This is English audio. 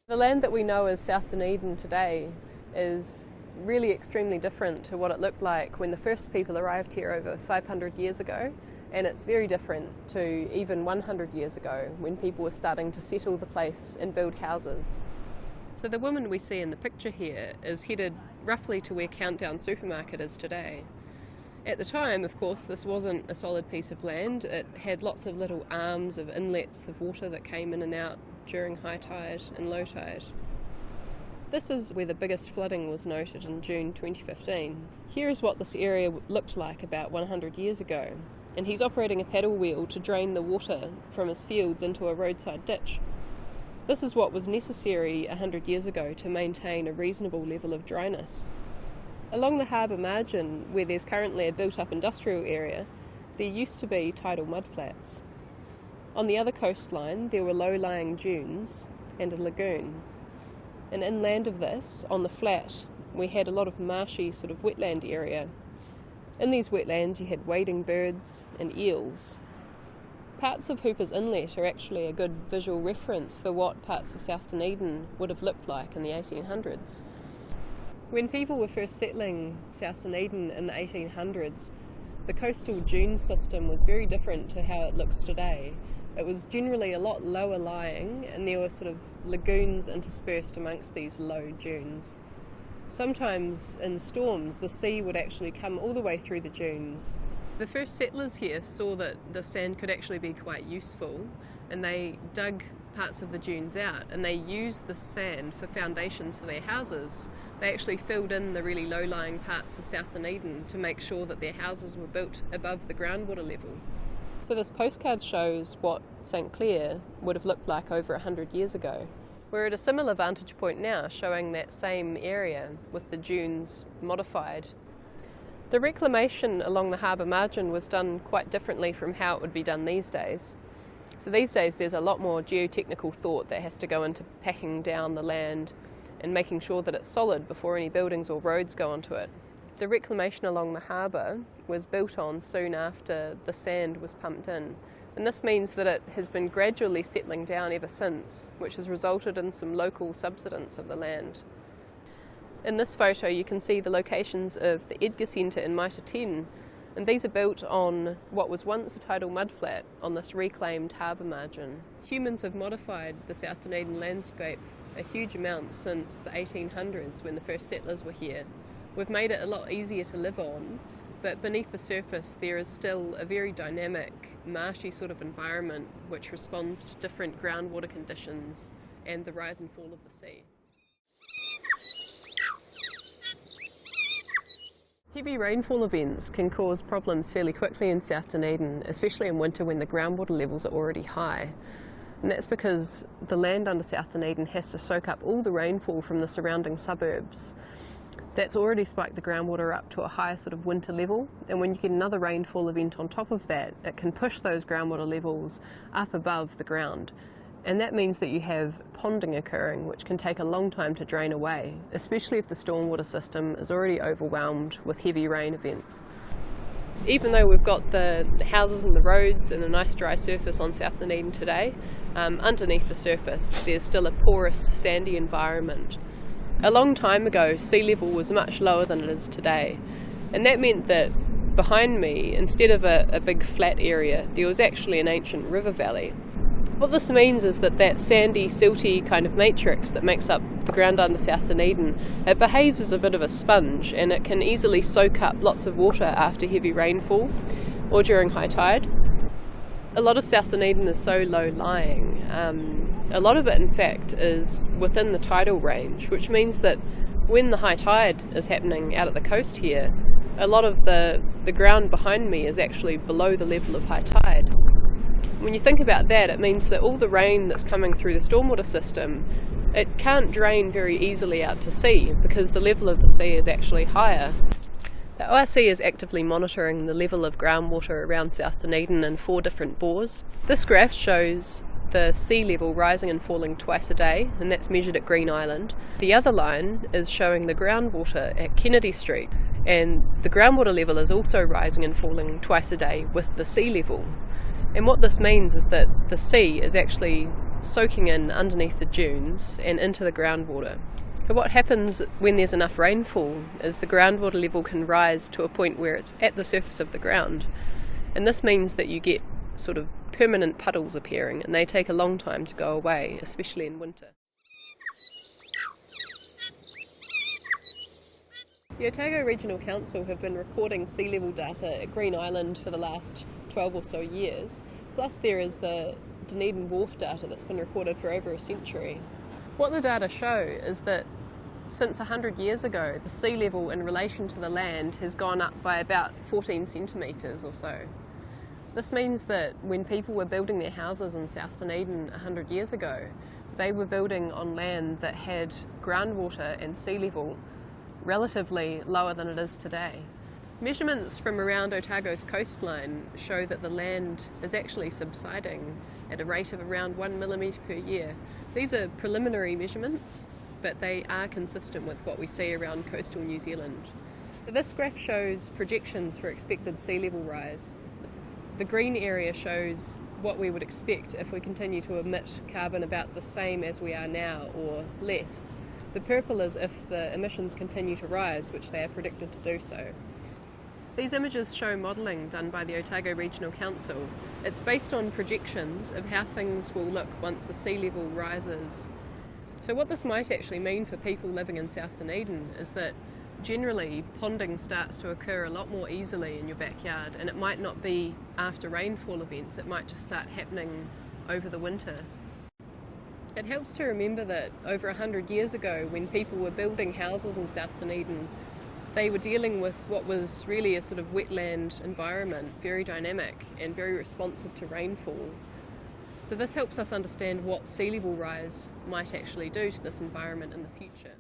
The land that we know as South Dunedin today is really extremely different to what it looked like when the first people arrived here over 500 years ago, and it's very different to even 100 years ago when people were starting to settle the place and build houses. So the woman we see in the picture here is headed roughly to where Countdown Supermarket is today. At the time, of course, this wasn't a solid piece of land. It had lots of little arms of inlets of water that came in and out during high tide and low tide. This is where the biggest flooding was noted in June 2015. Here is what this area looked like about 100 years ago, and he's operating a paddle wheel to drain the water from his fields into a roadside ditch. This is what was necessary 100 years ago to maintain a reasonable level of dryness. Along the harbour margin, where there's currently a built-up industrial area, there used to be tidal mudflats. On the other coastline, there were low-lying dunes and a lagoon. And inland of this, on the flat, we had a lot of marshy sort of wetland area. In these wetlands you had wading birds and eels. Parts of Hooper's Inlet are actually a good visual reference for what parts of South Dunedin would have looked like in the 1800s. When people were first settling South Dunedin in the 1800s, the coastal dune system was very different to how it looks today. It was generally a lot lower lying, and there were sort of lagoons interspersed amongst these low dunes. Sometimes in storms the sea would actually come all the way through the dunes. The first settlers here saw that the sand could actually be quite useful, and they dug parts of the dunes out and they used the sand for foundations for their houses. They actually filled in the really low-lying parts of South Dunedin to make sure that their houses were built above the groundwater level. So this postcard shows what St Clair would have looked like over 100 years ago. We're at a similar vantage point now, showing that same area with the dunes modified. The reclamation along the harbour margin was done quite differently from how it would be done these days. So these days there's a lot more geotechnical thought that has to go into packing down the land and making sure that it's solid before any buildings or roads go onto it. The reclamation along the harbour was built on soon after the sand was pumped in, and this means that it has been gradually settling down ever since, which has resulted in some local subsidence of the land. In this photo you can see the locations of the Edgar Centre in Mitre 10, and these are built on what was once a tidal mudflat on this reclaimed harbour margin. Humans have modified the South Dunedin landscape a huge amount since the 1800s when the first settlers were here. We've made it a lot easier to live on, but beneath the surface there is still a very dynamic, marshy sort of environment which responds to different groundwater conditions and the rise and fall of the sea. Heavy rainfall events can cause problems fairly quickly in South Dunedin, especially in winter when the groundwater levels are already high. And that's because the land under South Dunedin has to soak up all the rainfall from the surrounding suburbs. That's already spiked the groundwater up to a higher sort of winter level, and when you get another rainfall event on top of that, it can push those groundwater levels up above the ground. And that means that you have ponding occurring, which can take a long time to drain away, especially if the stormwater system is already overwhelmed with heavy rain events. Even though we've got the houses and the roads and a nice dry surface on South Dunedin today, underneath the surface there's still a porous, sandy environment. A long time ago, sea level was much lower than it is today, and that meant that behind me, instead of a big flat area, there was actually an ancient river valley. What this means is that that sandy, silty kind of matrix that makes up the ground under South Dunedin, it behaves as a bit of a sponge, and it can easily soak up lots of water after heavy rainfall or during high tide. A lot of South Dunedin is so low-lying. A lot of it, in fact, is within the tidal range, which means that when the high tide is happening out at the coast here, a lot of the ground behind me is actually below the level of high tide. When you think about that, it means that all the rain that's coming through the stormwater system, it can't drain very easily out to sea because the level of the sea is actually higher. The ORC is actively monitoring the level of groundwater around South Dunedin in 4 different bores. This graph shows the sea level rising and falling twice a day, and that's measured at Green Island. The other line is showing the groundwater at Kennedy Street, and the groundwater level is also rising and falling twice a day with the sea level. And what this means is that the sea is actually soaking in underneath the dunes and into the groundwater. So what happens when there's enough rainfall is the groundwater level can rise to a point where it's at the surface of the ground, and this means that you get sort of permanent puddles appearing, and they take a long time to go away, especially in winter. The Otago Regional Council have been recording sea level data at Green Island for the last 12 or so years, plus there is the Dunedin wharf data that's been recorded for over a century. What the data show is that since 100 years ago, the sea level in relation to the land has gone up by about 14 centimetres or so. This means that when people were building their houses in South Dunedin 100 years ago, they were building on land that had groundwater and sea level relatively lower than it is today. Measurements from around Otago's coastline show that the land is actually subsiding at a rate of around 1 millimetre per year. These are preliminary measurements, but they are consistent with what we see around coastal New Zealand. This graph shows projections for expected sea level rise. The green area shows what we would expect if we continue to emit carbon about the same as we are now or less. The purple is if the emissions continue to rise, which they are predicted to do so. These images show modelling done by the Otago Regional Council. It's based on projections of how things will look once the sea level rises. So what this might actually mean for people living in South Dunedin is that generally ponding starts to occur a lot more easily in your backyard, and it might not be after rainfall events, it might just start happening over the winter. It helps to remember that over 100 years ago, when people were building houses in South Dunedin, they were dealing with what was really a sort of wetland environment, very dynamic and very responsive to rainfall. So this helps us understand what sea level rise might actually do to this environment in the future.